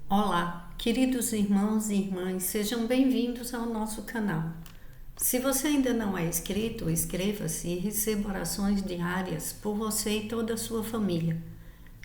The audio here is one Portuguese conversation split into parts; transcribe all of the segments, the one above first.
Olá, queridos irmãos e irmãs, sejam bem-vindos ao nosso canal. Se você ainda não é inscrito, inscreva-se e receba orações diárias por você e toda a sua família.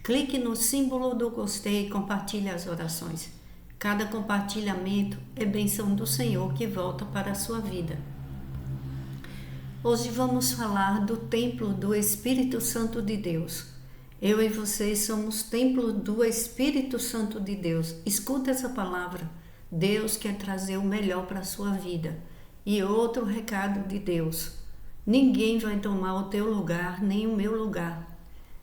Clique no símbolo do gostei e compartilhe as orações. Cada compartilhamento é bênção do Senhor que volta para a sua vida. Hoje vamos falar do templo do Espírito Santo de Deus. Eu e vocês somos templo do Espírito Santo de Deus. Escuta essa palavra. Deus quer trazer o melhor para a sua vida. E outro recado de Deus. Ninguém vai tomar o teu lugar, nem o meu lugar.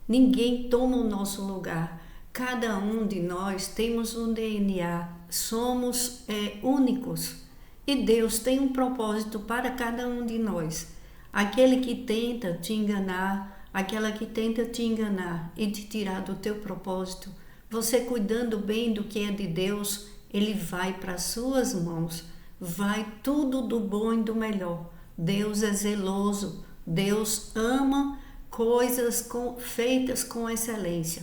Ninguém toma o nosso lugar. Cada um de nós temos um DNA. Somos únicos. E Deus tem um propósito para cada um de nós. Aquele que tenta te enganar, aquela que tenta te enganar e te tirar do teu propósito, você cuidando bem do que é de Deus, ele vai para as suas mãos, vai tudo do bom e do melhor. Deus é zeloso, Deus ama coisas feitas com excelência.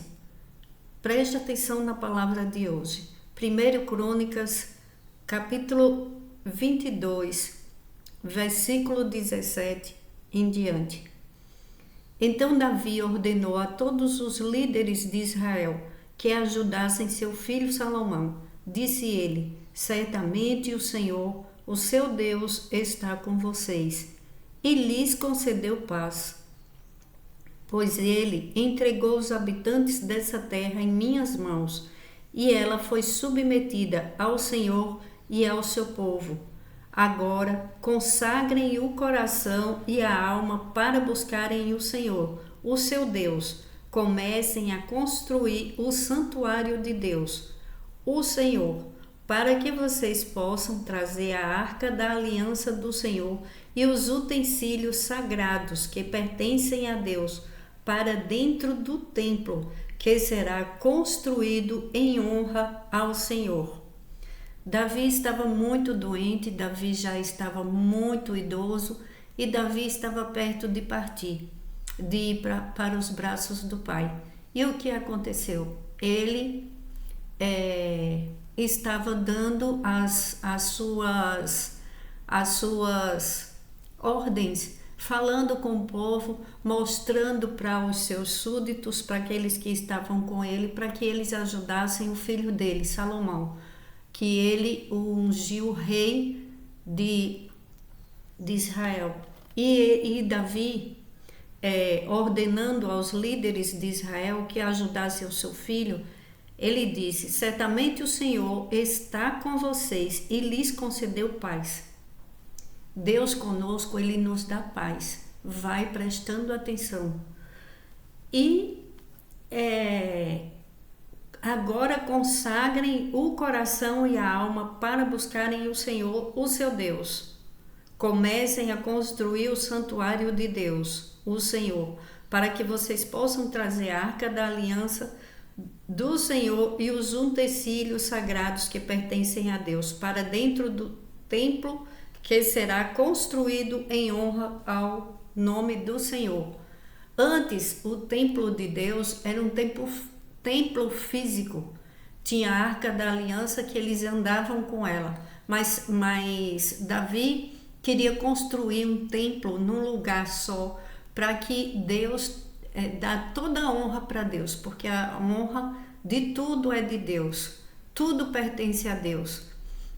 Preste atenção na palavra de hoje. 1 Crônicas, capítulo 22, versículo 17 em diante. Então Davi ordenou a todos os líderes de Israel que ajudassem seu filho Salomão. Disse ele: certamente o Senhor, o seu Deus, está com vocês, e lhes concedeu paz, pois ele entregou os habitantes dessa terra em minhas mãos, e ela foi submetida ao Senhor e ao seu povo. Agora consagrem o coração e a alma para buscarem o Senhor, o seu Deus. Comecem a construir o santuário de Deus, o Senhor, para que vocês possam trazer a arca da aliança do Senhor e os utensílios sagrados que pertencem a Deus para dentro do templo que será construído em honra ao Senhor. Davi estava muito doente, Davi já estava muito idoso e Davi estava perto de partir, de ir para os braços do pai. E o que aconteceu? Ele estava dando as suas ordens, falando com o povo, mostrando para os seus súditos, para aqueles que estavam com ele, para que eles ajudassem o filho dele, Salomão, que ele o ungiu rei de Israel. E Davi, ordenando aos líderes de Israel que ajudassem o seu filho, ele disse: certamente o Senhor está com vocês e lhes concedeu paz. Deus conosco, ele nos dá paz. Vai prestando atenção. E agora consagrem o coração e a alma para buscarem o Senhor, o seu Deus. Comecem a construir o santuário de Deus, o Senhor, para que vocês possam trazer a arca da aliança do Senhor e os utensílios sagrados que pertencem a Deus para dentro do templo que será construído em honra ao nome do Senhor. Antes, o templo de Deus era um templo físico, tinha a arca da aliança que eles andavam com ela, mas Davi queria construir um templo num lugar só, para que Deus dá toda a honra para Deus, porque a honra de tudo é de Deus, tudo pertence a Deus.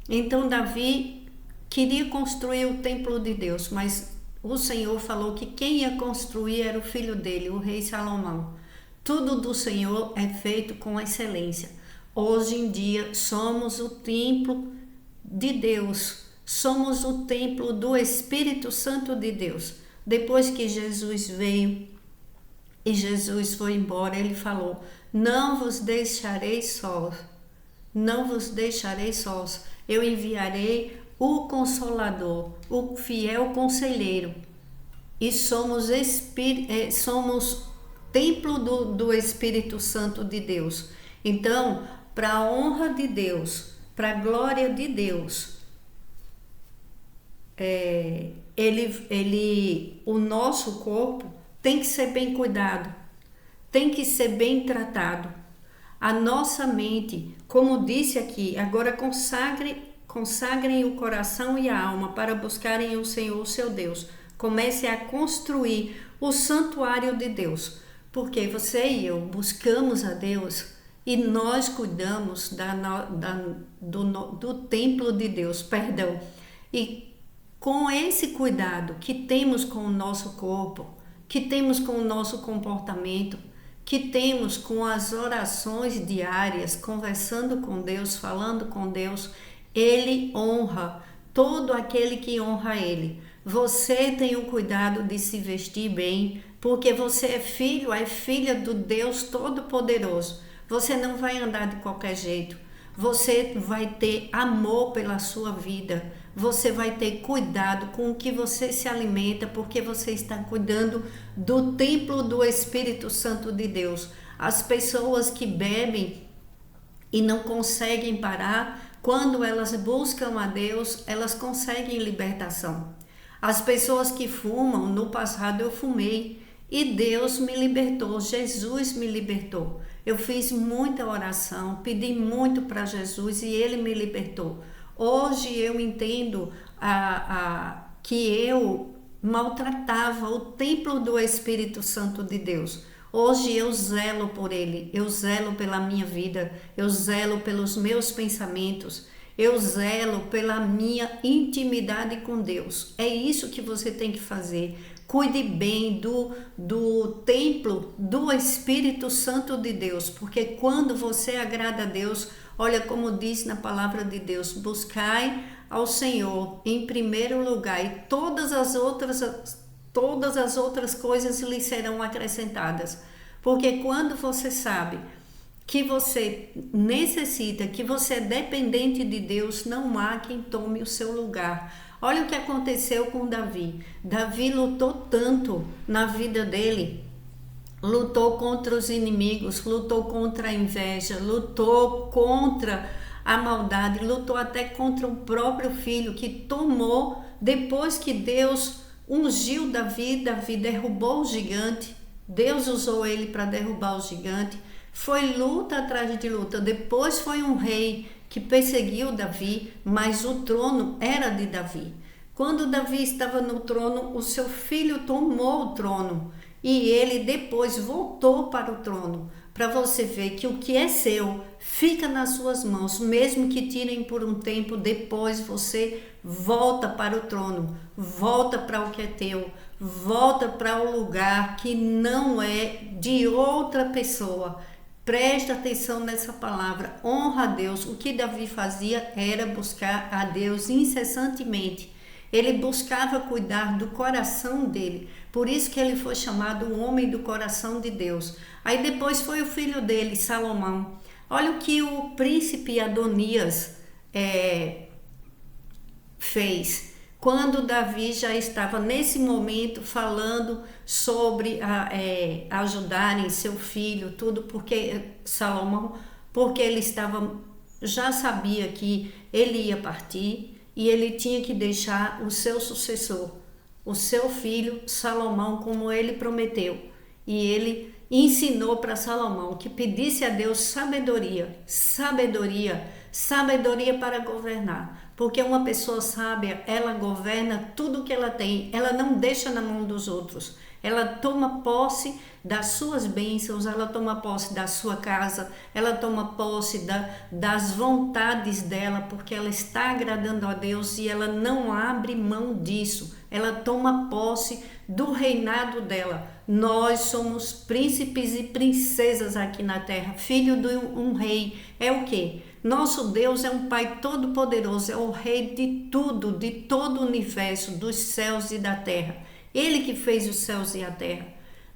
Então Davi queria construir o templo de Deus, mas o Senhor falou que quem ia construir era o filho dele, o rei Salomão. Tudo do Senhor é feito com excelência. Hoje em dia somos o templo de Deus, somos o templo do Espírito Santo de Deus. Depois que Jesus veio e Jesus foi embora, ele falou: não vos deixarei sós, não vos deixarei sós, eu enviarei o Consolador, o fiel conselheiro. E somos templo do Espírito Santo de Deus. Então, para a honra de Deus, para a glória de Deus, o nosso corpo tem que ser bem cuidado, tem que ser bem tratado. a nossa mente, como disse aqui, agora consagrem o coração e a alma para buscarem o Senhor, seu Deus. Comece a construir o santuário de Deus, porque você e eu buscamos a Deus e nós cuidamos do templo de Deus, perdão. E com esse cuidado que temos com o nosso corpo, que temos com o nosso comportamento, que temos com as orações diárias, conversando com Deus, falando com Deus, Ele honra todo aquele que honra Ele. Você tem o cuidado de se vestir bem, porque você é filho, é filha do Deus Todo-Poderoso. Você não vai andar de qualquer jeito. Você vai ter amor pela sua vida. Você vai ter cuidado com o que você se alimenta, porque você está cuidando do templo do Espírito Santo de Deus. As pessoas que bebem e não conseguem parar, quando elas buscam a Deus, elas conseguem libertação. As pessoas que fumam, no passado eu fumei e Deus me libertou, Jesus me libertou. Eu fiz muita oração, pedi muito para Jesus e Ele me libertou. Hoje eu entendo que eu maltratava o templo do Espírito Santo de Deus. Hoje eu zelo por Ele, eu zelo pela minha vida, eu zelo pelos meus pensamentos, eu zelo pela minha intimidade com Deus. É isso que você tem que fazer. Cuide bem do templo do Espírito Santo de Deus, porque quando você agrada a Deus, olha como diz na palavra de Deus, buscai ao Senhor em primeiro lugar e todas as outras coisas lhe serão acrescentadas. Porque quando você sabe que você necessita, que você é dependente de Deus, não há quem tome o seu lugar. Olha o que aconteceu com Davi. Davi lutou tanto na vida dele, lutou contra os inimigos, lutou contra a inveja, lutou contra a maldade, lutou até contra o próprio filho que tomou, depois que Deus ungiu Davi, Davi derrubou o gigante, Deus usou ele para derrubar o gigante. Foi luta atrás de luta. Depois foi um rei que perseguiu Davi, mas o trono era de Davi. Quando Davi estava no trono, o seu filho tomou o trono e ele depois voltou para o trono. Para você ver que o que é seu fica nas suas mãos, mesmo que tirem por um tempo, depois você volta para o trono, volta para o que é teu, volta para o lugar que não é de outra pessoa. Presta atenção nessa palavra, honra a Deus. O que Davi fazia era buscar a Deus incessantemente. Ele buscava cuidar do coração dele, por isso que ele foi chamado o homem do coração de Deus. Aí depois foi o filho dele, Salomão. Olha o que o príncipe Adonias fez. Quando Davi já estava nesse momento falando sobre ajudarem seu filho, tudo, porque Salomão, porque ele já sabia que ele ia partir e ele tinha que deixar o seu sucessor, o seu filho Salomão, como ele prometeu. E ele ensinou para Salomão que pedisse a Deus sabedoria para governar. Porque uma pessoa sábia, ela governa tudo o que ela tem, ela não deixa na mão dos outros. Ela toma posse das suas bênçãos, ela toma posse da sua casa, ela toma posse das vontades dela, porque ela está agradando a Deus e ela não abre mão disso. Ela toma posse do reinado dela. Nós somos príncipes e princesas aqui na terra, filho de um rei. É o quê? Nosso Deus é um Pai todo-poderoso, é o Rei de tudo, de todo o universo, dos céus e da terra. Ele que fez os céus e a terra.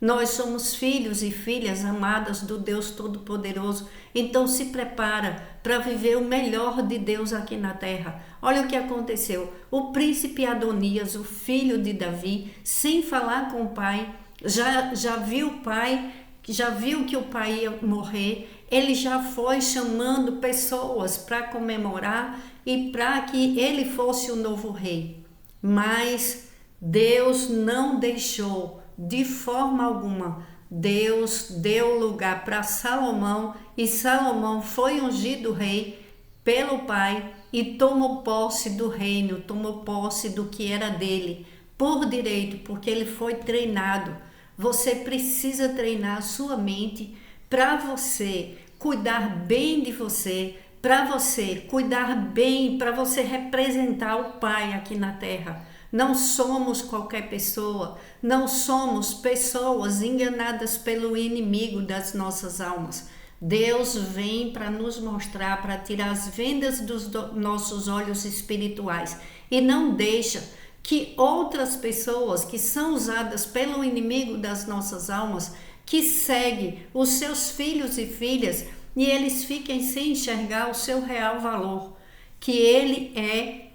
Nós somos filhos e filhas amadas do Deus Todo-Poderoso. Então se prepara para viver o melhor de Deus aqui na terra. Olha o que aconteceu. O príncipe Adonias, o filho de Davi, sem falar com o pai, já viu o pai, já viu que o pai ia morrer. Ele já foi chamando pessoas para comemorar e para que ele fosse o novo rei. Mas Deus não deixou de forma alguma Deus deu lugar para Salomão e Salomão foi ungido rei pelo Pai e tomou posse do reino, tomou posse do que era dele, por direito, porque ele foi treinado. Você precisa treinar a sua mente para você cuidar bem de você, para você cuidar bem, para você representar o Pai aqui na terra. Não somos qualquer pessoa, não somos pessoas enganadas pelo inimigo das nossas almas. Deus vem para nos mostrar, para tirar as vendas dos nossos olhos espirituais e não deixa que outras pessoas que são usadas pelo inimigo das nossas almas, que seguem os seus filhos e filhas e eles fiquem sem enxergar o seu real valor, que ele é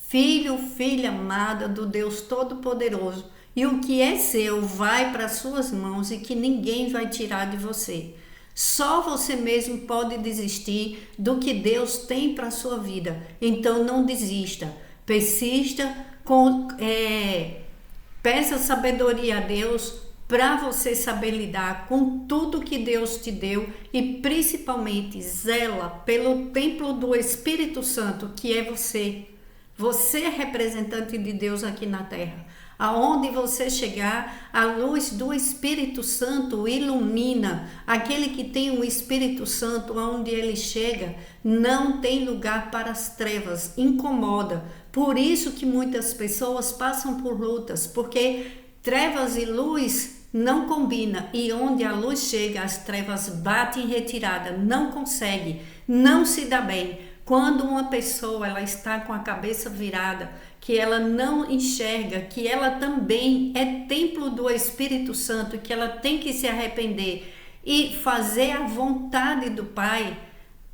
filho, filha amada do Deus Todo-Poderoso, e o que é seu vai para suas mãos e que ninguém vai tirar de você. Só você mesmo pode desistir do que Deus tem para a sua vida. Então não desista, persista, peça sabedoria a Deus para você saber lidar com tudo que Deus te deu e principalmente zela pelo templo do Espírito Santo, que é você. Você é representante de Deus aqui na terra. Aonde você chegar, a luz do Espírito Santo ilumina. Aquele que tem o Espírito Santo, aonde ele chega, não tem lugar para as trevas, incomoda. Por isso que muitas pessoas passam por lutas, porque trevas e luz não combinam. E onde a luz chega, as trevas batem em retirada, não consegue, não se dá bem. Quando uma pessoa ela está com a cabeça virada, que ela não enxerga, que ela também é templo do Espírito Santo, que ela tem que se arrepender e fazer a vontade do Pai,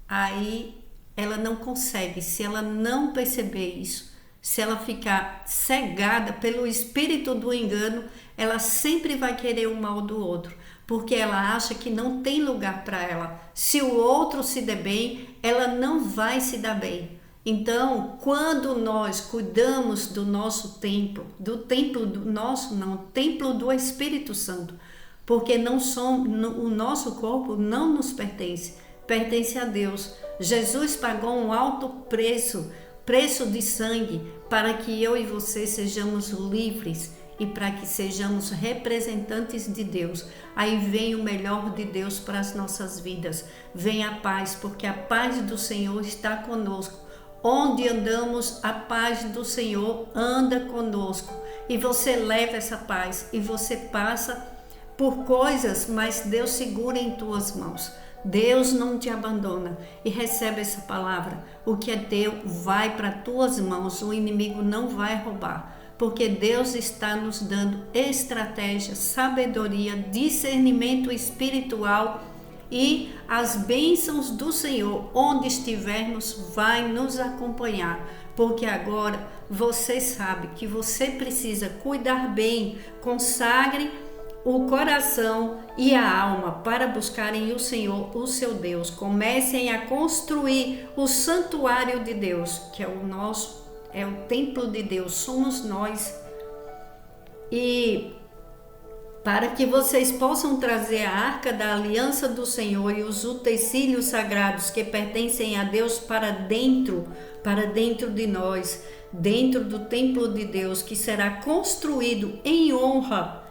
aí ela não consegue. Se ela não perceber isso, se ela ficar cegada pelo espírito do engano, ela sempre vai querer o mal do outro, porque ela acha que não tem lugar para ela. Se o outro se der bem, ela não vai se dar bem. Então, quando nós cuidamos do nosso templo, templo do Espírito Santo, porque o nosso corpo não nos pertence, pertence a Deus. Jesus pagou um alto preço de sangue, para que eu e você sejamos livres e para que sejamos representantes de Deus. Aí vem o melhor de Deus para as nossas vidas. Vem a paz, porque a paz do Senhor está conosco. Onde andamos, a paz do Senhor anda conosco. E você leva essa paz e você passa por coisas, mas Deus segura em tuas mãos. Deus não te abandona. E recebe essa palavra. O que é teu vai para tuas mãos. O inimigo não vai roubar. Porque Deus está nos dando estratégia, sabedoria, discernimento espiritual e as bênçãos do Senhor, onde estivermos, vai nos acompanhar. Porque agora você sabe que você precisa cuidar bem, consagre o coração e a alma para buscarem o Senhor, o seu Deus. Comecem a construir o santuário de Deus, que é o templo de Deus, somos nós. E para que vocês possam trazer a arca da aliança do Senhor e os utensílios sagrados que pertencem a Deus para dentro de nós, dentro do templo de Deus, que será construído em honra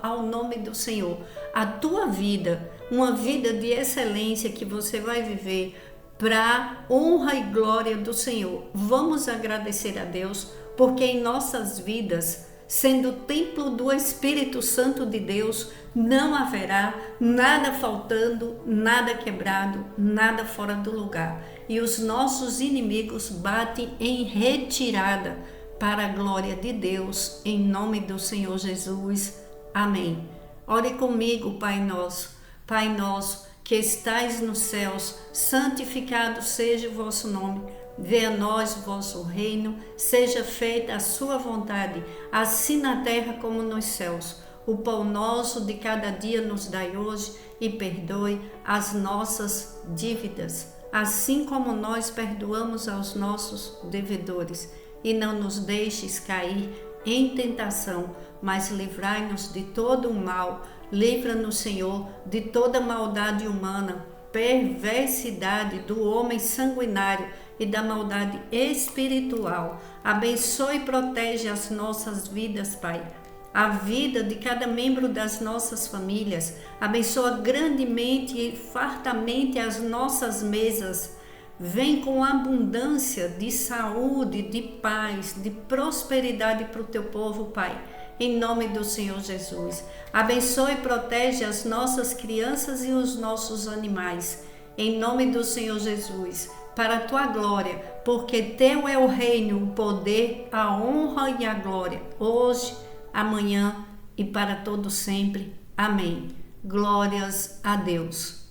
ao nome do Senhor. A tua vida, uma vida de excelência que você vai viver para honra e glória do Senhor. Vamos agradecer a Deus, porque em nossas vidas, sendo templo do Espírito Santo de Deus, não haverá nada faltando, nada quebrado, nada fora do lugar. E os nossos inimigos batem em retirada para a glória de Deus, em nome do Senhor Jesus. Amém. Ore comigo, Pai nosso. Pai nosso, que estais nos céus, santificado seja o vosso nome. Venha a nós o vosso reino, seja feita a sua vontade, assim na terra como nos céus. O pão nosso de cada dia nos dai hoje e perdoe as nossas dívidas, assim como nós perdoamos aos nossos devedores. E não nos deixes cair em tentação, mas livrai-nos de todo o mal. Livra-nos, Senhor, de toda maldade humana, perversidade do homem sanguinário e da maldade espiritual. Abençoe e protege as nossas vidas, Pai. A vida de cada membro das nossas famílias. Abençoa grandemente e fartamente as nossas mesas. Vem com abundância de saúde, de paz, de prosperidade para o teu povo, Pai. Em nome do Senhor Jesus. Abençoe e protege as nossas crianças e os nossos animais. Em nome do Senhor Jesus. Para a tua glória, porque teu é o reino, o poder, a honra e a glória. Hoje, amanhã e para todo sempre. Amém. Glórias a Deus.